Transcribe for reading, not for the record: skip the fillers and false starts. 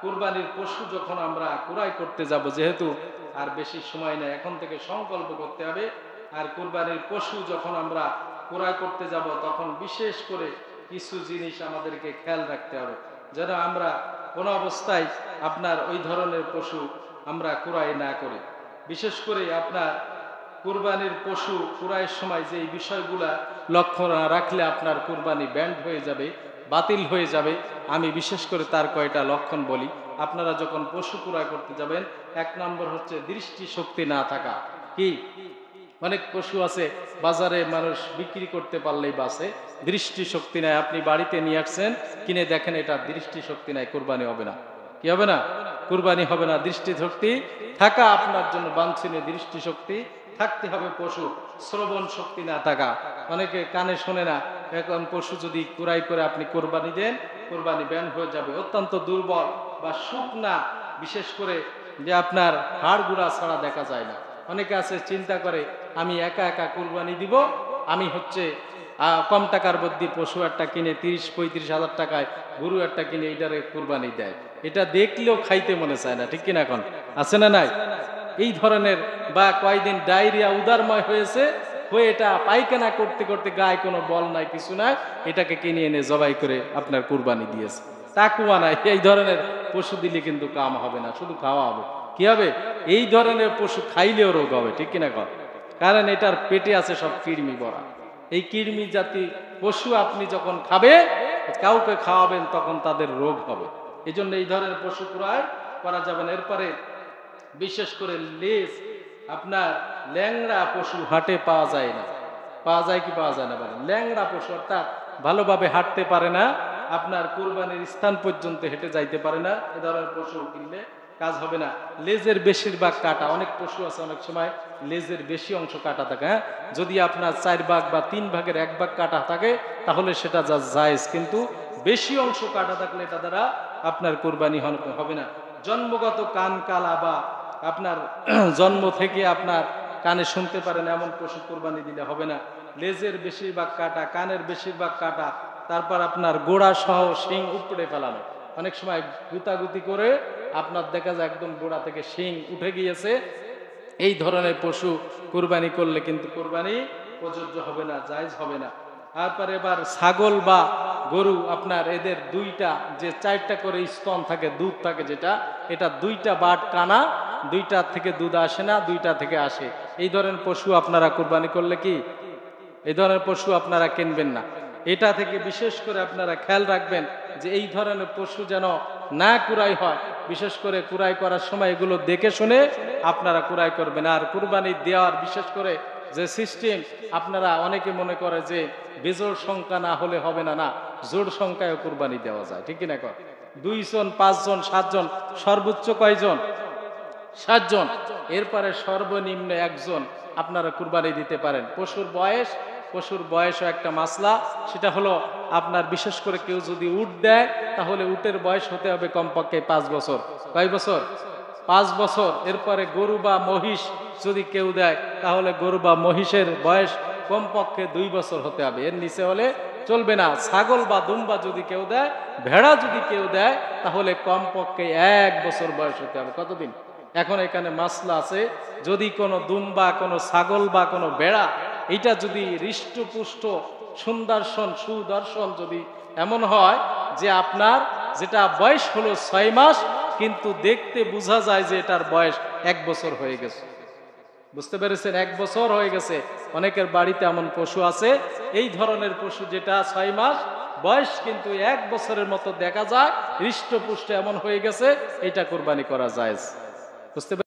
কুরবানির পশু যখন আমরা কুরবানি করতে যাব, যেহেতু আর বেশি সময় নেই, এখন থেকে সংকল্প করতে হবে। আর কুরবানির পশু যখন আমরা কুরবানি করতে যাব, তখন বিশেষ করে কিছু জিনিস আমাদেরকে খেয়াল রাখতে হবে, যেন আমরা কোনো অবস্থায় আপনার ওই ধরনের পশু আমরা কুরবানি না করি। বিশেষ করে আপনার কুরবানির পশু কুরবানির সময় যে বিষয়গুলা লক্ষ্য না রাখলে আপনার কুরবানি ব্যান্ড হয়ে যাবে, বাতিল হয়ে যাবে, আমি বিশেষ করে তার কয়টা লক্ষণ বলি। আপনারা যখন পশু কুরবানি করতে যাবেন, 1 নম্বর হচ্ছে দৃষ্টি শক্তি না থাকা। কি, অনেক পশু আছে বাজারে মানুষ বিক্রি করতে পারলেই বাসে, দৃষ্টি শক্তি নাই। আপনি বাড়িতে নিয়ে আসছেন, কিনে দেখেন এটা দৃষ্টি শক্তি নাই, কুরবানি হবে না। কি হবে না? কুরবানি হবে না। দৃষ্টি শক্তি থাকা আপনার জন্য বাঞ্ছনীয়। দৃষ্টি শক্তি থাকতে হবে। পশু শ্রবণ শক্তি না থাকা, অনেকে কানে শোনে না, এখন পশু যদি কুরাই করে আপনি কোরবানি দেন, কোরবানি ব্যান হয়ে যাবে। অত্যন্ত দুর্বল বা শুকনা, বিশেষ করে যে আপনার হাড় গুড়া ছাড়া দেখা যায় না। অনেকে আছে চিন্তা করে আমি একা একা কুরবানি দিব, আমি হচ্ছে কম টাকার মধ্যে পশু একটা কিনে 30-35 হাজার টাকায় গরু একটা কিনে এইটারে কুরবানি দেয়। এটা দেখলেও খাইতে মনে চায় না, ঠিক কিনা? এখন আছে না নাই এই ধরনের? বা কয়দিন ডায়রিয়া উদারময় হয়েছে, হয়ে এটা পায়খানা করতে করতে গায়ে কোনো বল নাই, কিছু নাই, এটাকে কিনে এনে জবাই করে আপনার কুরবানি দিয়েছে। তাকুয়া নাই। এই ধরনের পশু দিলে কিন্তু কাম হবে না, শুধু খাওয়া হবে। কি হবে? এই ধরনের পশু খাইলেও রোগ হবে, ঠিক কিনা? কারণ এটার পেটে আছে সব কৃমি ভরা। এই কৃমি জাতি পশু আপনি যখন খাবে, কাউকে খাওয়াবেন, তখন তাদের রোগ হবে। এই জন্য এই ধরনের পশু ক্রয় করা যাবে না। এরপরে বিশেষ করে লেজ, আপনার ল্যাংড়া পশু হাটে পাওয়া যায় না। পাওয়া যায় কি পাওয়া যায় না বলেন? ল্যাংড়া পশু অর্থাৎ ভালোভাবে হাঁটতে পারে না, আপনার কুরবানির স্থান পর্যন্ত হেঁটে যাইতে পারে না, এ ধরনের পশু কিনলে কাজ হবে না। লেজের বেশিরভাগ কাটা, অনেক পশু আছে অনেক সময় লেজের বেশি অংশ কাটা থাকে। হ্যাঁ, যদি আপনার 4 ভাগ বা 3 ভাগের 1 ভাগ কাটা থাকে, তাহলে সেটা যা জায়েজ, কিন্তু বেশি অংশ কাটা থাকলে এটা দ্বারা আপনার কুরবানি হবে না। জন্মগত কান কালা বা আপনার জন্ম থেকে আপনার কানে শুনতে পারেন এমন পশু কুরবানি দিলে হবে না। লেজের বেশিরভাগ কাটা, কানের বেশিরভাগ কাটা, তারপর আপনার গোড়া সহ শিং উপড়ে ফেলানো। অনেক সময় গুতাগুতি করে আপনার দেখা যায় একদম গোড়া থেকে শিং উঠে গিয়েছে। এই ধরনের পশু কুরবানি করলে কিন্তু কুরবানি প্রযোজ্য হবে না, জায়েজ হবে না। তারপরে এবার ছাগল বা গরু, আপনার এদের দুইটা যে 4টা করে স্তন থাকে, দুধ থাকে যেটা, এটা 2টা বাট কানা, 2টা থেকে দুধ আসে না, 2টা থেকে আসে। এই ধরনের পশু আপনারা কুরবানি করলে কি এই ধরনের পশু আপনারা কিনবেন না। এটা থেকে বিশেষ করে আপনারা খেয়াল রাখবেন যে এই ধরনের পশু যেন না কুরাই হয়। বিশেষ করে কুরাই করার সময় এগুলো দেখে শুনে আপনারা কুরাই করবেন। আর কুরবানি দেওয়ার বিশেষ করে যে সিস্টেম, আপনারা অনেকে মনে করে যে বেজোড় সংখ্যা না হলে হবে না, না, জোড় সংখ্যায় কুরবানি দেওয়া যায়, ঠিক কিনা? 2 জন, 5 জন, 7 জন, সর্বোচ্চ কয়জন? 7 জন। এরপরে সর্বনিম্ন 1 জন আপনারা কুরবানি দিতে পারেন। পশুর বয়সও একটা মাসলা, সেটা হলো আপনার বিশেষ করে কেউ যদি উট দেয়, তাহলে উটের বয়স হতে হবে কমপক্ষে 5 বছর। কয় বছর? 5 বছর। এরপরে গরু বা মহিষ যদি কেউ দেয়, তাহলে গরু বা মহিষের বয়স কমপক্ষে 2 বছর হতে হবে, এর নিচে হলে চলবে না। ছাগল বা দুম্বা যদি কেউ দেয়, ভেড়া যদি কেউ দেয়, তাহলে কমপক্ষে 1 বছর বয়স হতে হবে। কতদিন? এখন এখানে মাসলা আছে, যদি কোনো দুম্বা, কোনো ছাগল বা কোনো ভেড়া, এইটা যদি হৃষ্টপুষ্ট সুদর্শন যদি এমন হয় যে আপনার যেটা বয়স হলো 6 মাস, কিন্তু দেখতে বোঝা যায় যে এটার বয়স 1 বছর হয়ে গেছে। বুঝতে পেরেছেন? 1 বছর হয়ে গেছে। অনেকের বাড়িতে এমন পশু আছে। এই ধরনের পশু যেটা 6 মাস বয়স কিন্তু 1 বছরের মতো দেখা যায়, হৃষ্টপুষ্ট এমন হয়ে গেছে, এটা কুরবানি করা যায়। বুঝতে